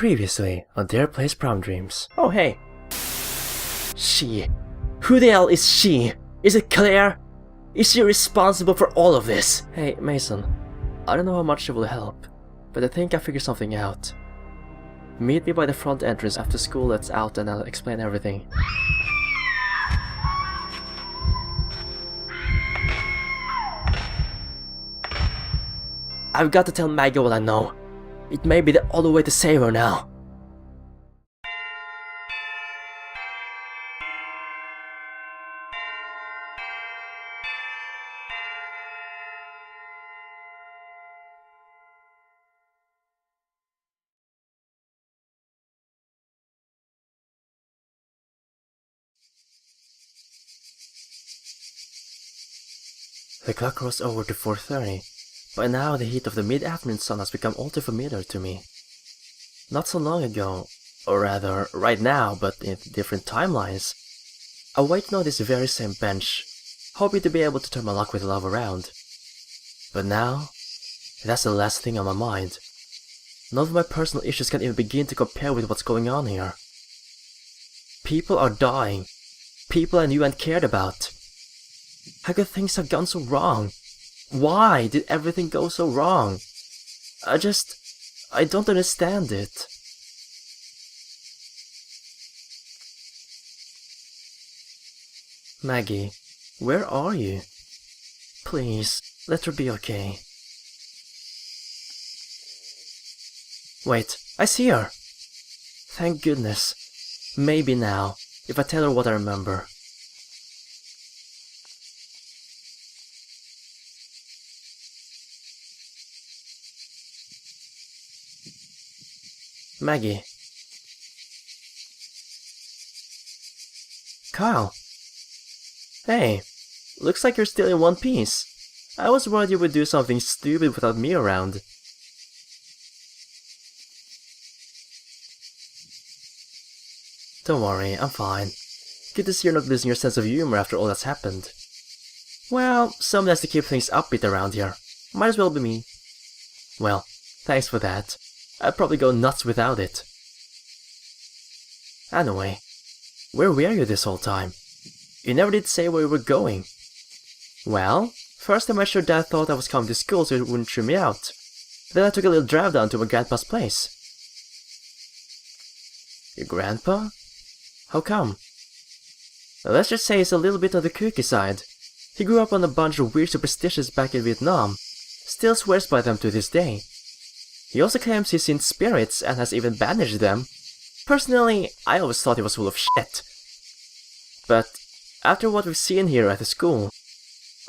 Previously on Their Place Prom Dreams. Oh hey. She. Who the hell is she? Is it Claire? Is she responsible for all of this? Hey Mason, I don't know how much it will help, but I think I figured something out. Meet me by the front entrance after school lets out and I'll explain everything. I've got to tell Maggie what I know. It may be the only way to save her now. The clock rolls over to 4:30. By now, the heat of the mid-afternoon sun has become all too familiar to me. Not so long ago, or rather, right now, but in different timelines, I waited on this very same bench, hoping to be able to turn my luck with love around. But now, that's the last thing on my mind. None of my personal issues can even begin to compare with what's going on here. People are dying. People I knew and cared about. How could things have gone so wrong? Why did everything go so wrong? I don't understand it. Maggie, where are you? Please, let her be okay. Wait, I see her! Thank goodness. Maybe now, if I tell her what I remember. Maggie. Kyle. Hey, looks like you're still in one piece. I was worried you would do something stupid without me around. Don't worry, I'm fine. Good to see you're not losing your sense of humor after all that's happened. Well, someone has to keep things upbeat around here. Might as well be me. Well, thanks for that. I'd probably go nuts without it. Anyway, where were you this whole time? You never did say where you were going. Well, first I made sure Dad thought I was coming to school so he wouldn't chew me out. Then I took a little drive down to my grandpa's place. Your grandpa? How come? Well, let's just say he's a little bit on the kooky side. He grew up on a bunch of weird superstitions back in Vietnam. Still swears by them to this day. He also claims he's seen spirits and has even banished them. Personally, I always thought he was full of shit. But after what we've seen here at the school,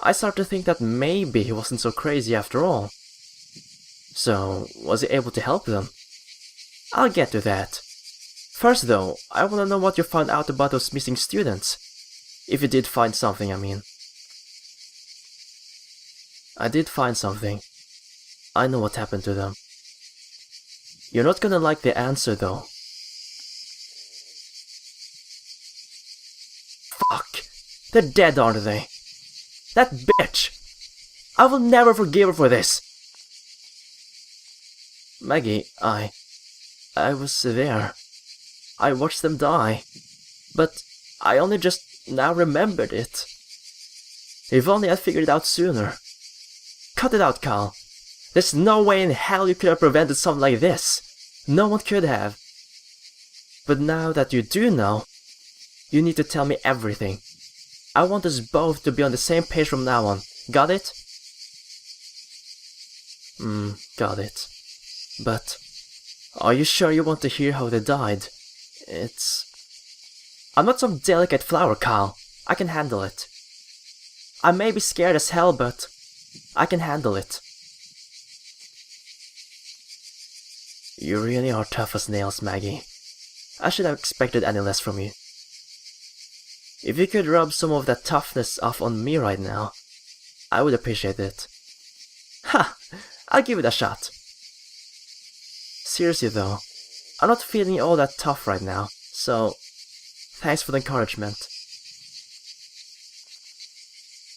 I start to think that maybe he wasn't so crazy after all. So, was he able to help them? I'll get to that. First though, I want to know what you found out about those missing students. If you did find something, I mean. I did find something. I know what happened to them. You're not gonna like the answer though. Fuck! They're dead, aren't they? That bitch! I will never forgive her for this! Maggie, I was there. I watched them die. But I only just now remembered it. If only I'd figured it out sooner. Cut it out, Kyle. There's no way in hell you could have prevented something like this. No one could have. But now that you do know, you need to tell me everything. I want us both to be on the same page from now on. Got it? Got it. But are you sure you want to hear how they died? I'm not some delicate flower, Kyle. I can handle it. I may be scared as hell, but I can handle it. You really are tough as nails, Maggie. I should have expected any less from you. If you could rub some of that toughness off on me right now, I would appreciate it. Ha! I'll give it a shot. Seriously though, I'm not feeling all that tough right now, so thanks for the encouragement.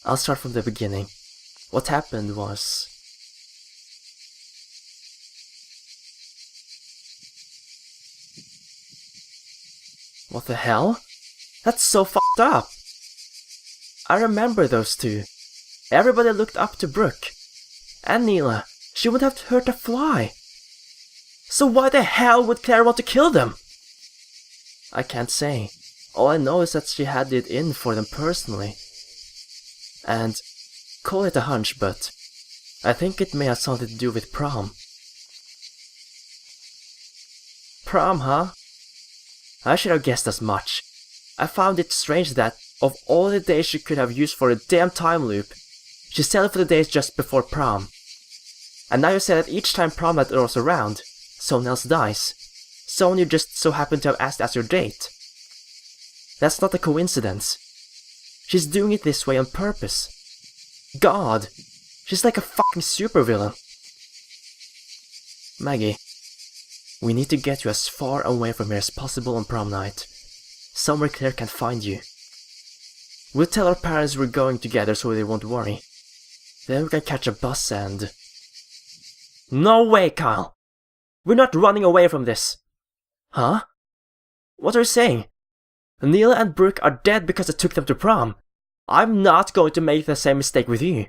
I'll start from the beginning. What happened was... What the hell? That's so fucked up. I remember those two. Everybody looked up to Brooke. And Neela. She wouldn't have hurt a fly. So why the hell would Claire want to kill them? I can't say. All I know is that she had it in for them personally. And call it a hunch, but I think it may have something to do with prom. Prom, huh? I should have guessed as much. I found it strange that, of all the days she could have used for a damn time loop, she settled for the days just before prom. And now you say that each time prom night rolls around, someone else dies. Someone you just so happen to have asked as your date. That's not a coincidence. She's doing it this way on purpose. God, she's like a fucking supervillain. Maggie, we need to get you as far away from here as possible on prom night. Somewhere Claire can't find you. We'll tell our parents we're going together so they won't worry. Then we can catch a bus and... No way, Kyle! We're not running away from this! Huh? What are you saying? Neela and Brooke are dead because I took them to prom. I'm not going to make the same mistake with you.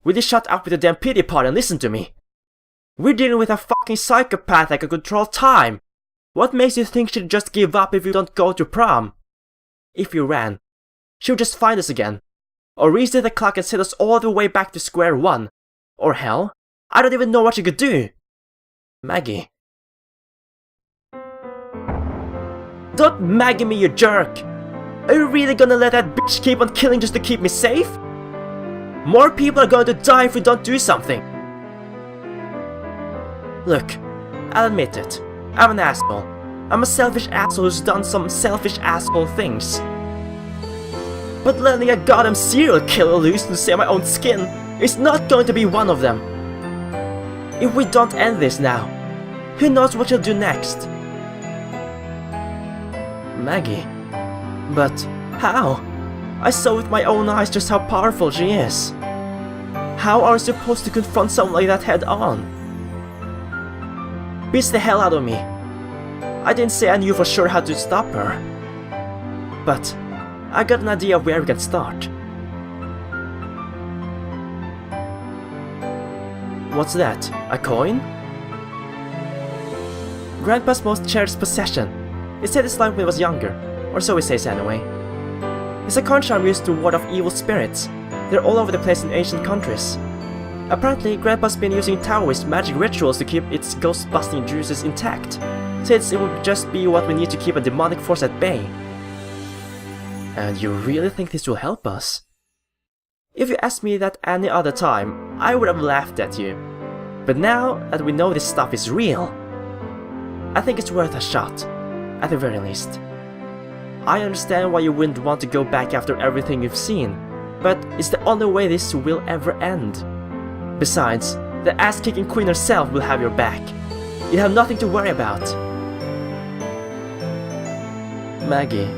Will you shut up with the damn pity party and listen to me? We're dealing with a fucking psychopath that can control time! What makes you think she'd just give up if you don't go to prom? If you ran, she would just find us again. Or reset the clock and set us all the way back to square one. Or hell, I don't even know what she could do. Maggie. Don't Maggie me, you jerk! Are you really gonna let that bitch keep on killing just to keep me safe? More people are going to die if we don't do something. Look, I'll admit it. I'm an asshole. I'm a selfish asshole who's done some selfish asshole things. But letting a goddamn serial killer loose to save my own skin is not going to be one of them. If we don't end this now, who knows what she'll do next? Maggie. But how? I saw with my own eyes just how powerful she is. How are we supposed to confront someone like that head on? Beats the hell out of me. I didn't say I knew for sure how to stop her. But I got an idea of where we can start. What's that? A coin? Grandpa's most cherished possession. He said it's like when he was younger, or so he says anyway. It's a coin charm used to ward off evil spirits. They're all over the place in ancient countries. Apparently, Grandpa's been using Taoist magic rituals to keep its ghost-busting juices intact. Says it would just be what we need to keep a demonic force at bay. And you really think this will help us? If you asked me that any other time, I would have laughed at you. But now that we know this stuff is real, I think it's worth a shot, at the very least. I understand why you wouldn't want to go back after everything you've seen, but it's the only way this will ever end. Besides, the ass-kicking queen herself will have your back. You have nothing to worry about. Maggie,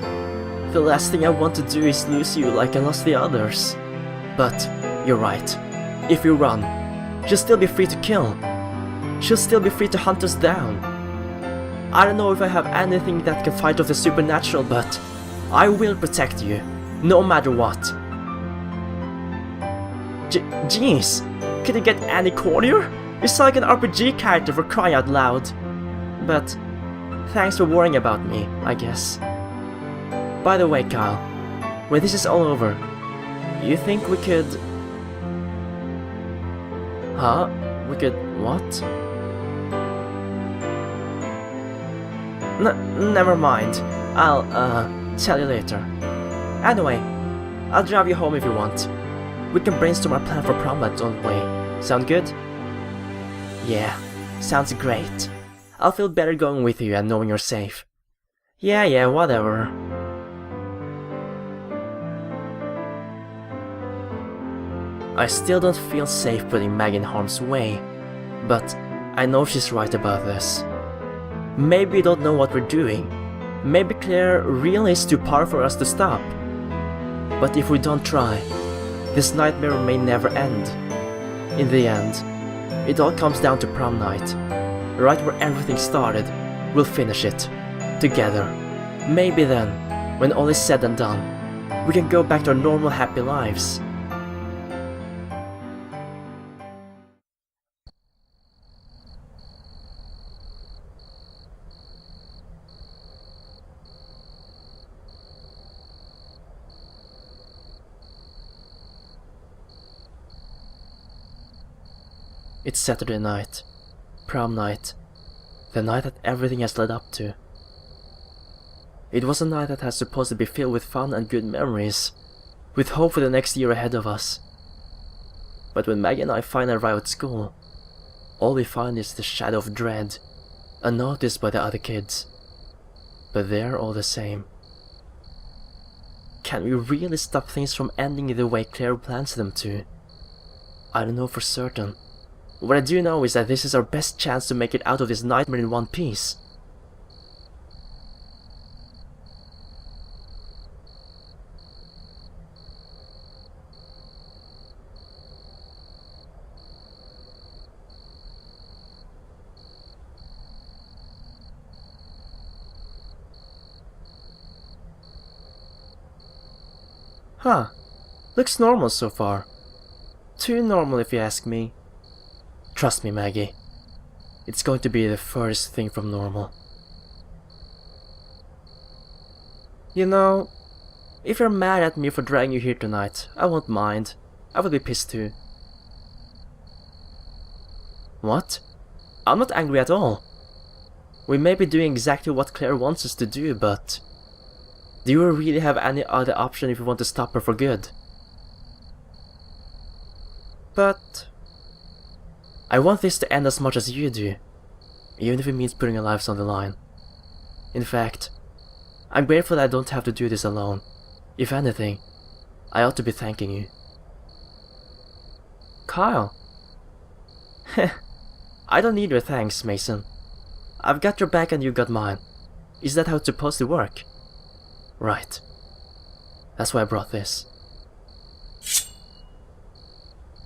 the last thing I want to do is lose you like I lost the others. But you're right. If you run, she'll still be free to kill. She'll still be free to hunt us down. I don't know if I have anything that can fight off the supernatural, but I will protect you, no matter what. Jeez, could you get any cornier? You sound like an RPG character for crying out loud. But thanks for worrying about me, I guess. By the way, Kyle, when this is all over, you think we could... Huh? We could what? Never mind. I'll, tell you later. Anyway, I'll drive you home if you want. We can brainstorm our plan for prom night, don't we? Sound good? Yeah, sounds great. I'll feel better going with you and knowing you're safe. Yeah, whatever. I still don't feel safe putting Maggie in harm's way, but I know she's right about this. Maybe we don't know what we're doing. Maybe Claire really is too powerful for us to stop. But if we don't try, this nightmare may never end. In the end, it all comes down to prom night. Right where everything started, we'll finish it. Together. Maybe then, when all is said and done, we can go back to our normal happy lives. It's Saturday night, prom night, the night that everything has led up to. It was a night that was supposed to be filled with fun and good memories, with hope for the next year ahead of us. But when Maggie and I finally arrive at school, all we find is the shadow of dread, unnoticed by the other kids. But they're all the same. Can we really stop things from ending the way Claire plans them to? I don't know for certain. What I do know is that this is our best chance to make it out of this nightmare in one piece. Huh. Looks normal so far. Too normal if you ask me. Trust me, Maggie. It's going to be the furthest thing from normal. You know, if you're mad at me for dragging you here tonight, I won't mind. I will be pissed too. What? I'm not angry at all. We may be doing exactly what Claire wants us to do, but... do you really have any other option if you want to stop her for good? But... I want this to end as much as you do, even if it means putting our lives on the line. In fact, I'm grateful that I don't have to do this alone. If anything, I ought to be thanking you. Kyle? Heh, I don't need your thanks, Mason. I've got your back and you've got mine. Is that how it's supposed to work? Right. That's why I brought this.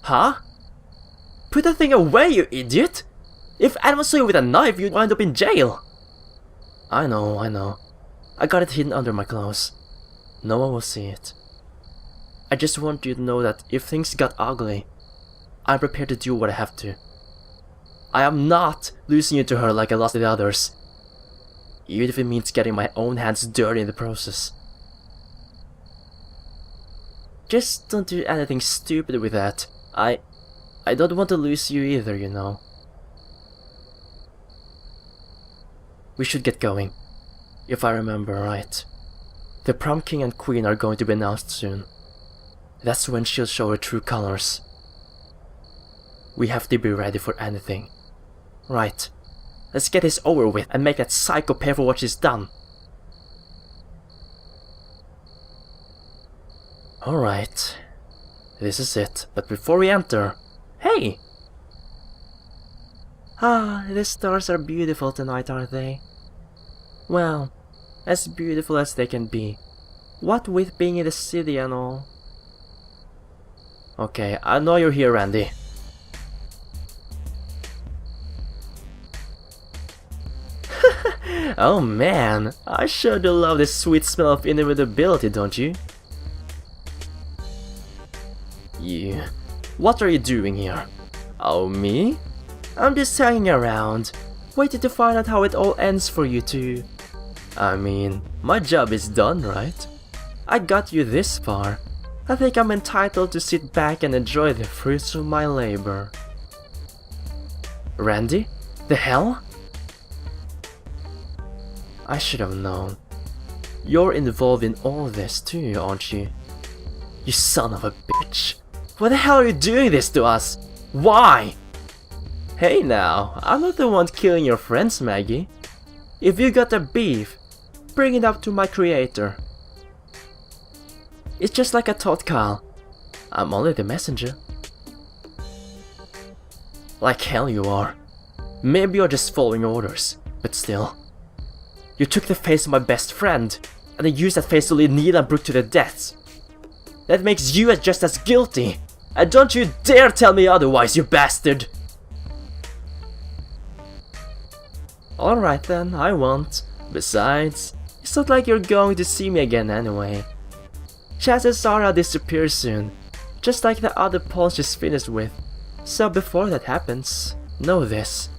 Huh? Put that thing away, you idiot! If anyone saw you with a knife, you'd wind up in jail! I know. I got it hidden under my clothes. No one will see it. I just want you to know that if things got ugly, I'm prepared to do what I have to. I am not losing you to her like I lost the others. Even if it means getting my own hands dirty in the process. Just don't do anything stupid with that. I don't want to lose you either, you know. We should get going. If I remember right. The prom king and queen are going to be announced soon. That's when she'll show her true colors. We have to be ready for anything. Right. Let's get this over with and make that psycho pay for what she's done. Alright. This is it. But before we enter... Hey! Ah, the stars are beautiful tonight, aren't they? Well, as beautiful as they can be. What with being in the city and all. Okay, I know you're here, Randy. Oh man, I sure do love the sweet smell of inevitability, don't you? You... What are you doing here? Oh, me? I'm just hanging around, waiting to find out how it all ends for you two. I mean, my job is done, right? I got you this far. I think I'm entitled to sit back and enjoy the fruits of my labor. Randy? The hell? I should have known. You're involved in all this too, aren't you? You son of a bitch. Why the hell are you doing this to us? Why? Hey now, I'm not the one killing your friends, Maggie. If you got a beef, bring it up to my creator. It's just like I told Kyle. I'm only the messenger. Like hell you are. Maybe you're just following orders, but still. You took the face of my best friend, and then used that face to lead Neela and Brooke to their deaths. That makes you just as guilty. And don't you dare tell me otherwise, you bastard! Alright then, I won't. Besides, It's not like you're going to see me again anyway. Chances are I'll disappear soon, just like the other pawns she's finished with. So before that happens, know this.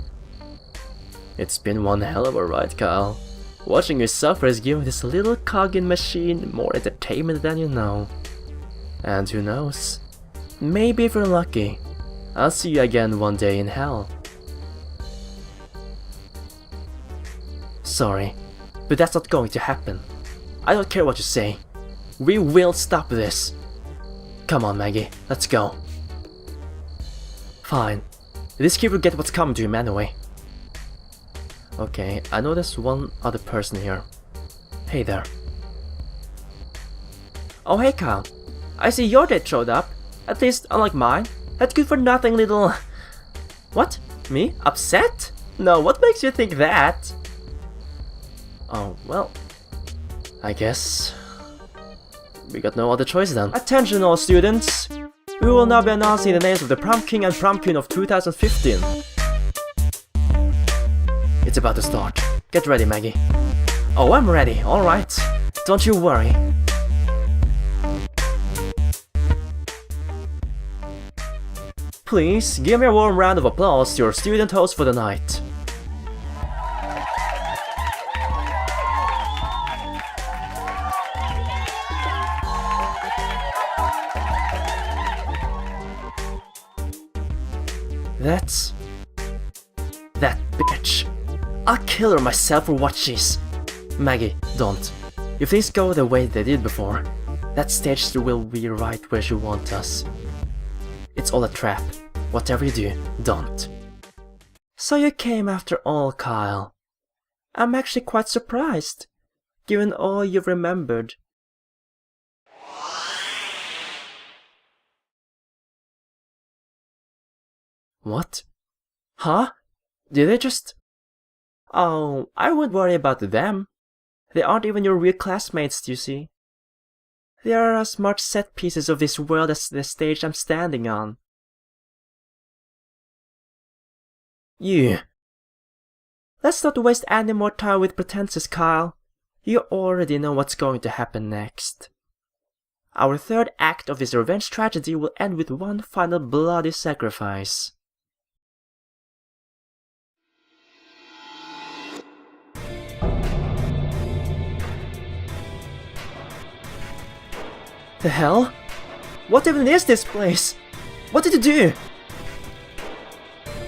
It's been one hell of a ride, Kyle. Watching you suffer is giving this little cog-in machine more entertainment than you know. And who knows? Maybe if you're lucky, I'll see you again one day in hell. Sorry, but that's not going to happen. I don't care what you say. We will stop this. Come on, Maggie, let's go. Fine. This kid will get what's coming to him anyway. Okay, I know there's one other person here. Hey there. Oh hey Kyle. I see your date showed up. At least, unlike mine. That good for nothing little... What? Me? Upset? No, what makes you think that? Oh, well... I guess... we got no other choice then. Attention all students! We will now be announcing the names of the Prom King and Prom Queen of 2015. It's about to start. Get ready, Maggie. Oh, I'm ready, alright. Don't you worry. Please, give me a warm round of applause to your student host for the night. That's... that bitch. I'll kill her myself for what she's... Maggie, don't. If things go the way they did before, that stage will be right where she wants us. It's all a trap. Whatever you do, don't. So you came after all, Kyle. I'm actually quite surprised, given all you've remembered. What? Huh? Did they just... Oh, I wouldn't worry about them. They aren't even your real classmates, you see. They are as much set pieces of this world as the stage I'm standing on. You. Let's not waste any more time with pretenses, Kyle. You already know what's going to happen next. Our third act of this revenge tragedy will end with one final bloody sacrifice. The hell? What even is this place? What did you do?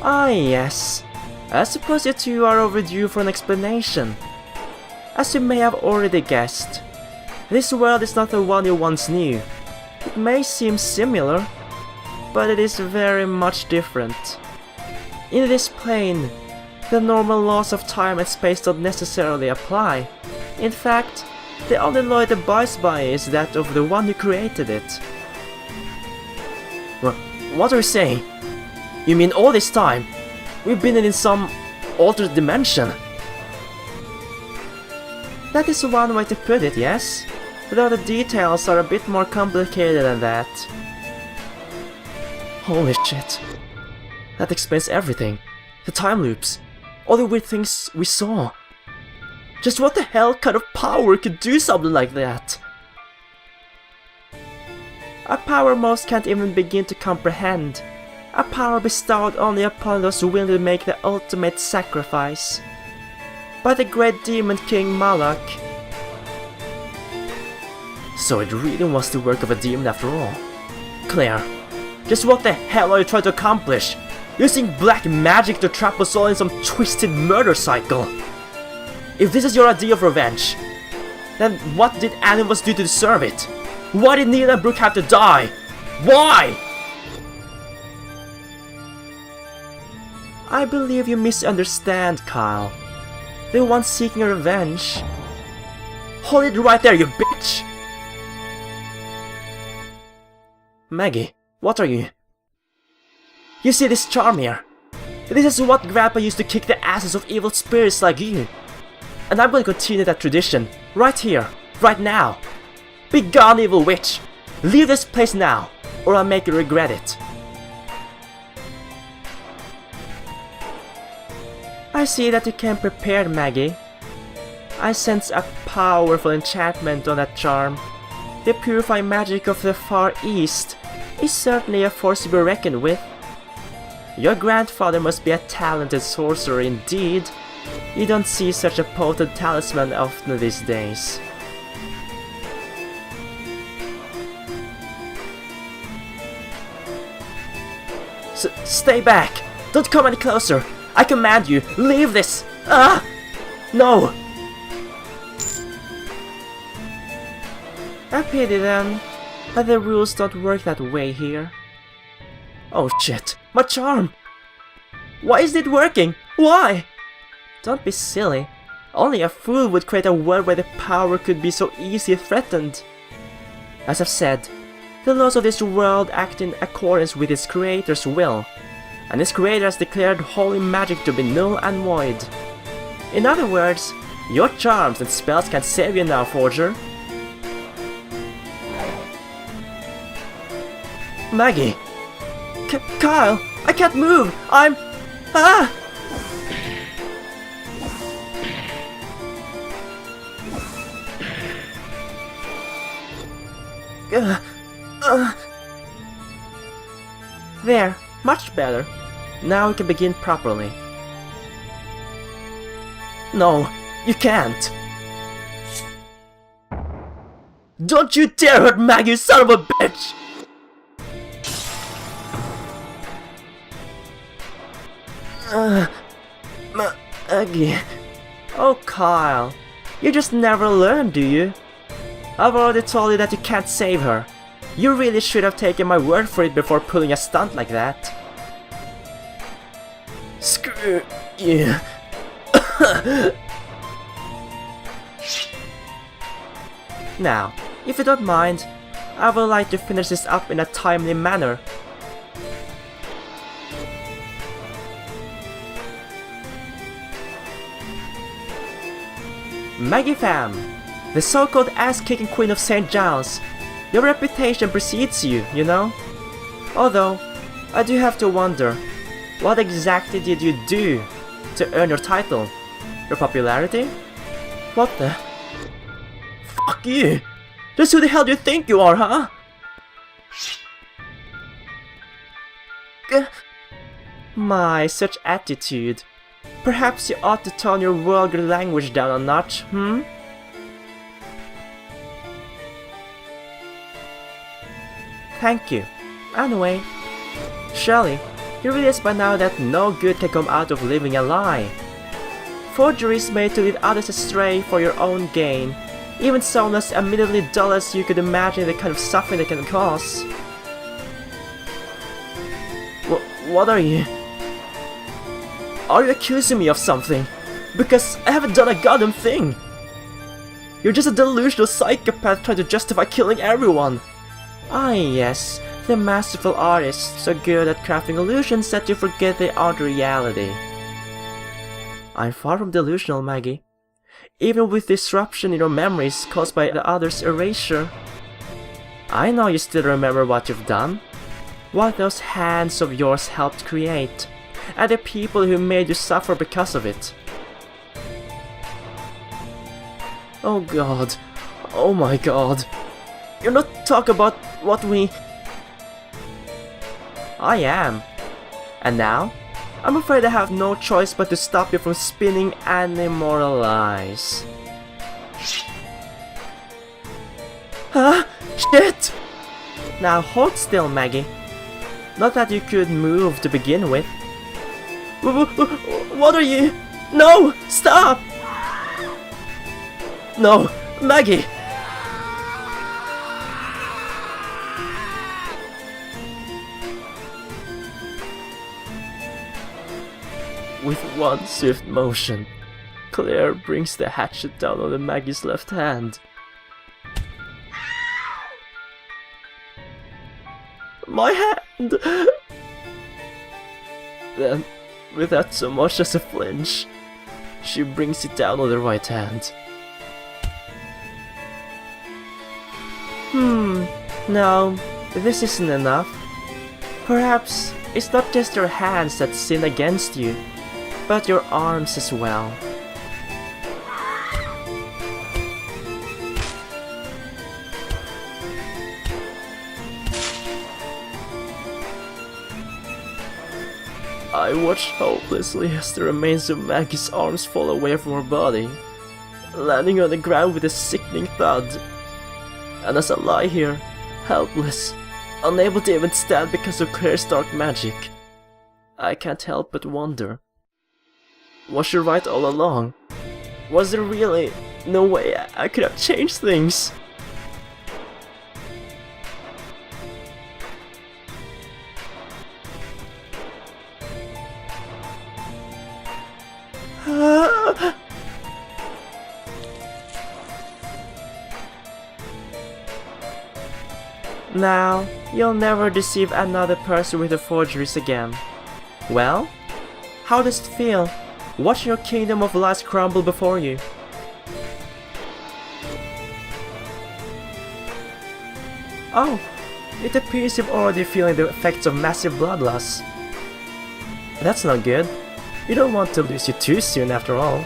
Ah yes, I suppose you two are overdue for an explanation. As you may have already guessed, this world is not the one you once knew. It may seem similar, but it is very much different. In this plane, the normal laws of time and space don't necessarily apply. In fact, the only law it abides by is that of the one who created it. What are you saying? You mean all this time, we've been in some altered dimension? That is one way to put it, yes? Though the details are a bit more complicated than that. Holy shit. That explains everything. The time loops. All the weird things we saw. Just what the hell kind of power could do something like that? A power most can't even begin to comprehend. A power bestowed only upon those willing to make the ultimate sacrifice. By the great demon king Malak. So it really was the work of a demon after all. Claire, just what the hell are you trying to accomplish? Using black magic to trap us all in some twisted murder cycle? If this is your idea of revenge, then what did animals do to deserve it? Why did Neela and Brooke have to die? Why? I believe you misunderstand, Kyle. The one seeking revenge. Hold it right there, you bitch! Maggie, what are you? You see this charm here? This is what Grandpa used to kick the asses of evil spirits like you. And I'm going to continue that tradition, right here, right now. Be gone, evil witch! Leave this place now, or I'll make you regret it. I see that you came prepared, Maggie. I sense a powerful enchantment on that charm. The purifying magic of the Far East is certainly a force to be reckoned with. Your grandfather must be a talented sorcerer indeed. You don't see such a potent talisman often these days. Stay back! Don't come any closer! I command you, leave this! Ah! No! A pity then, but the rules don't work that way here. Oh shit, my charm! Why isn't it working? Why? Don't be silly. Only a fool would create a world where the power could be so easily threatened. As I've said, the laws of this world act in accordance with its creator's will, and its creator has declared holy magic to be null and void. In other words, your charms and spells can't save you now, Forger. Maggie! Kyle! I can't move! I'm... Ah! There, much better. Now we can begin properly. No, you can't! Don't you dare hurt Maggie, son of a bitch! Maggie... Oh, Kyle, you just never learn, do you? I've already told you that you can't save her. You really should have taken my word for it before pulling a stunt like that. Screw you. Now, if you don't mind, I would like to finish this up in a timely manner. Maggie Pham, the so-called ass-kicking queen of St. Giles. Your reputation precedes you, you know? Although, I do have to wonder, what exactly did you do to earn your title? Your popularity? What the... Fuck you! Just who the hell do you think you are, huh? My, such attitude. Perhaps you ought to tone your vulgar language down a notch, hmm? Thank you. Anyway, surely, you realize by now that no good can come out of living a lie. Forgery is made to lead others astray for your own gain, even someone as admittedly dull as you could imagine the kind of suffering they can cause. What are you? Are you accusing me of something? Because I haven't done a goddamn thing! You're just a delusional psychopath trying to justify killing everyone! Ah yes, the masterful artist, so good at crafting illusions that you forget they aren't reality. I'm far from delusional, Maggie. Even with disruption in your memories caused by the other's erasure. I know you still remember what you've done, what those hands of yours helped create, and the people who made you suffer because of it. Oh god, oh my god. You're not talking about what we... I am. And now, I'm afraid I have no choice but to stop you from spinning immoral lies. Huh? Shit! Now hold still, Maggie. Not that you could move to begin with. What are you? No! Stop! No! Maggie! With one swift motion, Claire brings the hatchet down on Maggie's left hand. My hand! Then, without so much as a flinch, she brings it down on the right hand. No, this isn't enough. Perhaps it's not just your hands that sin against you, but your arms as well. I watched hopelessly as the remains of Maggie's arms fall away from her body, landing on the ground with a sickening thud. And as I lie here, helpless, unable to even stand because of Claire's dark magic, I can't help but wonder, was she right all along? Was there really no way I could have changed things? Now, you'll never deceive another person with the forgeries again. Well, how does it feel, watching your kingdom of lies crumble before you? Oh, it appears you've already feeling the effects of massive blood loss. That's not good. You don't want to lose you too soon after all.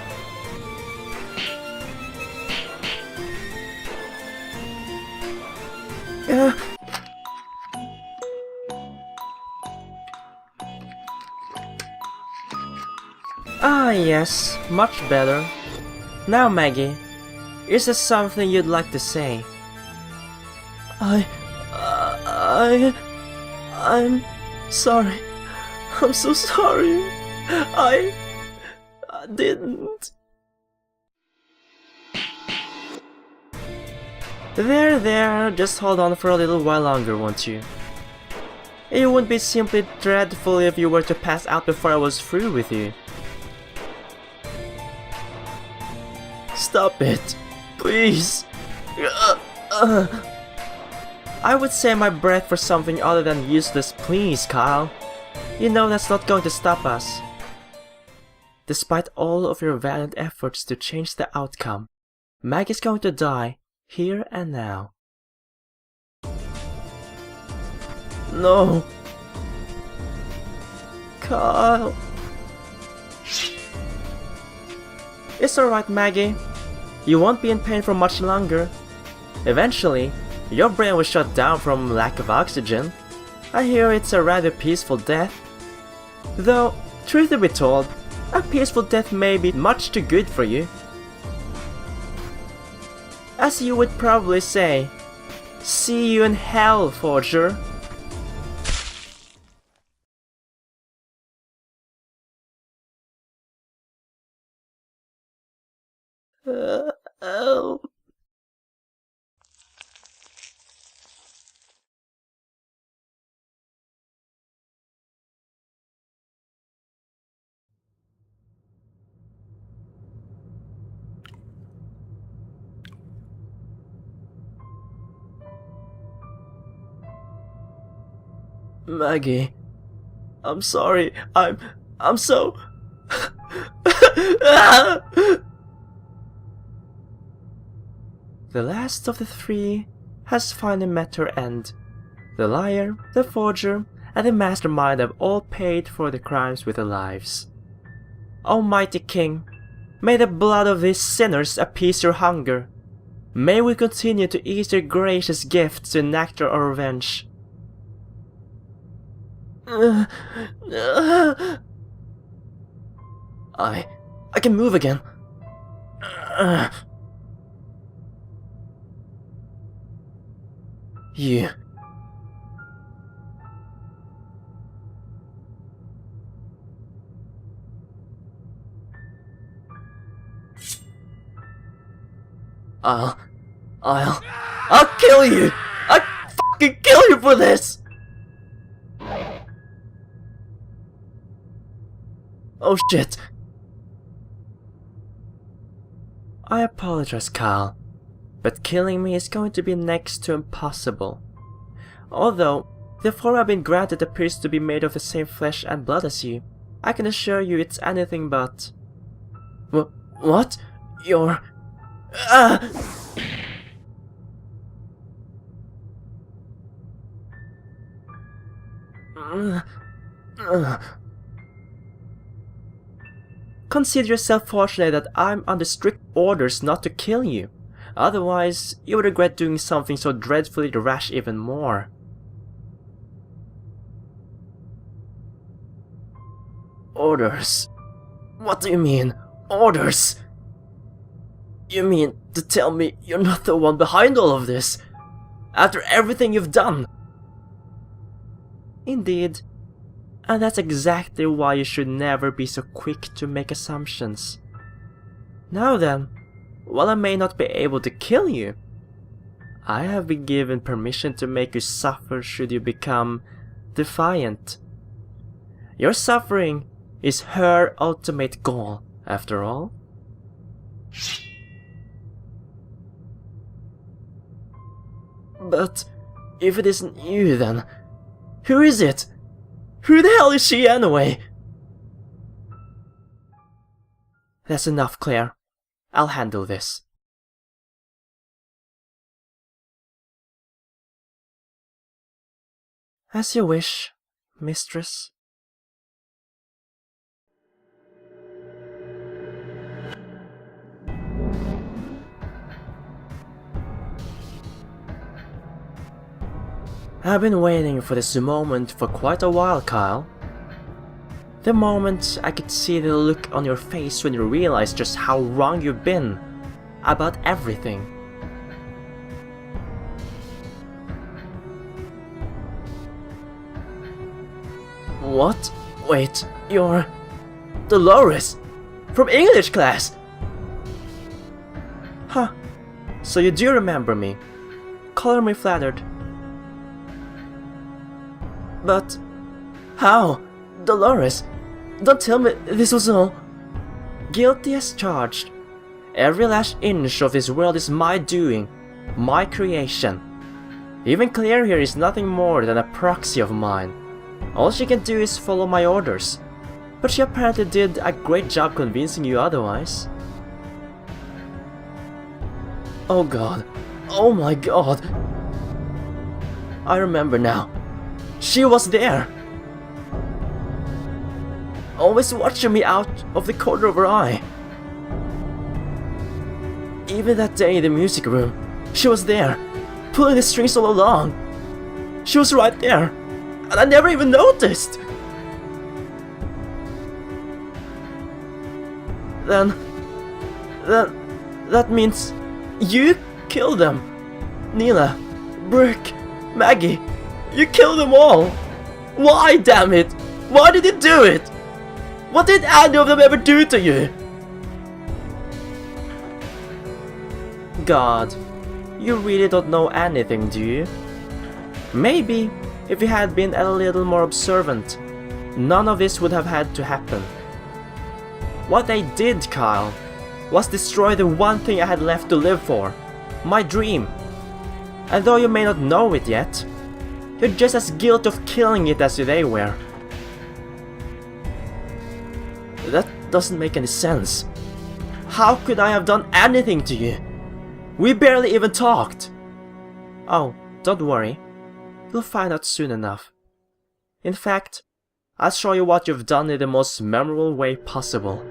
Ah yes, much better. Now Maggie, is there something you'd like to say? I'm sorry. I'm so sorry. I didn't. There, just hold on for a little while longer, won't you? It would be simply dreadful if you were to pass out before I was through with you. Stop it, please. I would save my breath for something other than useless please, Kyle. You know that's not going to stop us. Despite all of your valiant efforts to change the outcome, Mag is going to die here and now. No. Kyle. It's alright, Maggie. You won't be in pain for much longer. Eventually, your brain will shut down from lack of oxygen. I hear it's a rather peaceful death. Though, truth to be told, a peaceful death may be much too good for you. As you would probably say, see you in hell, Forger. Oh. Maggie, I'm sorry. I'm so. The last of the three has finally met her end. The liar, the forger, and the mastermind have all paid for the crimes with their lives. Almighty King, may the blood of these sinners appease your hunger. May we continue to eat your gracious gifts to enact our revenge. I can move again. You. I'll kill you! I'll fucking kill you for this! Oh shit. I apologize, Kyle, but killing me is going to be next to impossible. Although, the form I've been granted appears to be made of the same flesh and blood as you, I can assure you it's anything but... What? You're... Consider yourself fortunate that I'm under strict orders not to kill you. Otherwise, you would regret doing something so dreadfully rash even more. Orders? What do you mean, orders? You mean to tell me you're not the one behind all of this? After everything you've done? Indeed. And that's exactly why you should never be so quick to make assumptions. Now then, while I may not be able to kill you, I have been given permission to make you suffer should you become defiant. Your suffering is her ultimate goal, after all. But if it isn't you, then who is it? Who the hell is she anyway? That's enough, Claire. I'll handle this. As you wish, mistress. I've been waiting for this moment for quite a while, Kyle. The moment I could see the look on your face when you realize just how wrong you've been about everything. What? Wait, you're Dolores from English class? Huh, so you do remember me. Color me flattered. But how? Dolores, don't tell me this was all. Guilty as charged. Every last inch of this world is my doing, my creation. Even Claire here is nothing more than a proxy of mine. All she can do is follow my orders, but she apparently did a great job convincing you otherwise. Oh god, oh my god. I remember now. She was there! Always watching me out of the corner of her eye. Even that day in the music room, she was there, pulling the strings all along. She was right there, and I never even noticed! Then that means you killed them. Neela, Brooke, Maggie. You killed them all! Why, damn it? Why did you do it? What did any of them ever do to you? God, you really don't know anything, do you? Maybe, if you had been a little more observant, none of this would have had to happen. What they did, Kyle, was destroy the one thing I had left to live for, my dream. And though you may not know it yet, you're just as guilty of killing it as they were. That doesn't make any sense. How could I have done anything to you? We barely even talked. Oh, don't worry. You'll find out soon enough. In fact, I'll show you what you've done in the most memorable way possible.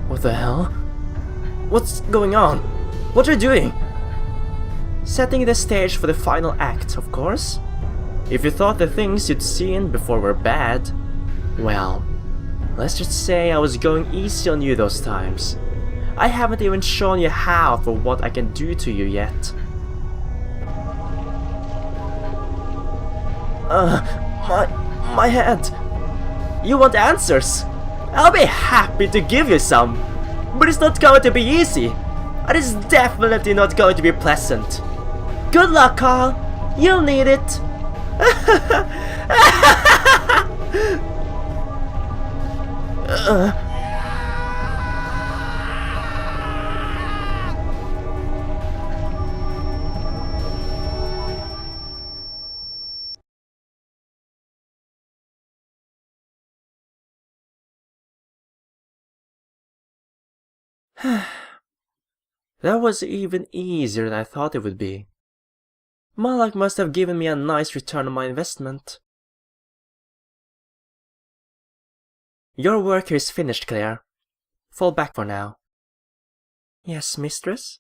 What the hell? What's going on? What are you doing? Setting the stage for the final act, of course. If you thought the things you'd seen before were bad, well, let's just say I was going easy on you those times. I haven't even shown you half of what I can do to you yet. My head. You want answers? I'll be happy to give you some, but it's not going to be easy, and it's definitely not going to be pleasant. Good luck, Carl. You'll need it. That was even easier than I thought it would be. Malak must have given me a nice return on my investment. Your work here is finished, Claire. Fall back for now. Yes, mistress?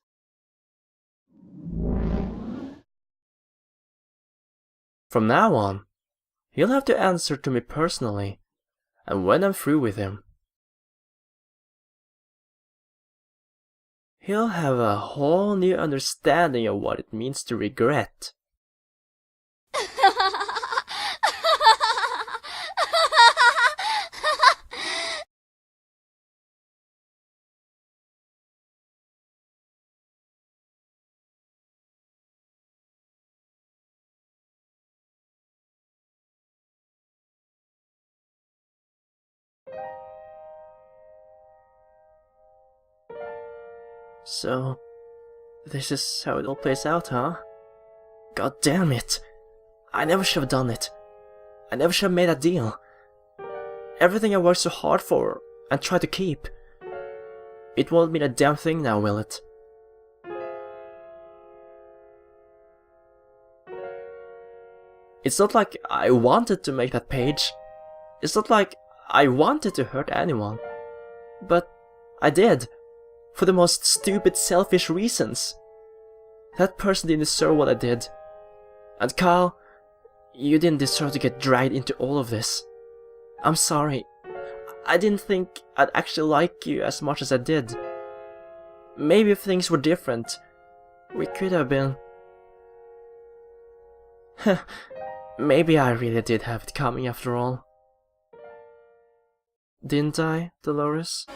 From now on, he'll have to answer to me personally, and when I'm through with him, he'll have a whole new understanding of what it means to regret. So, this is how it all plays out, huh? God damn it! I never should have done it. I never should have made that deal. Everything I worked so hard for and tried to keep. It won't mean a damn thing now, will it? It's not like I wanted to make that page. It's not like I wanted to hurt anyone. But I did. For the most stupid, selfish reasons. That person didn't deserve what I did. And Kyle, you didn't deserve to get dragged into all of this. I'm sorry. I didn't think I'd actually like you as much as I did. Maybe if things were different, we could have been... Maybe I really did have it coming after all. Didn't I, Dolores?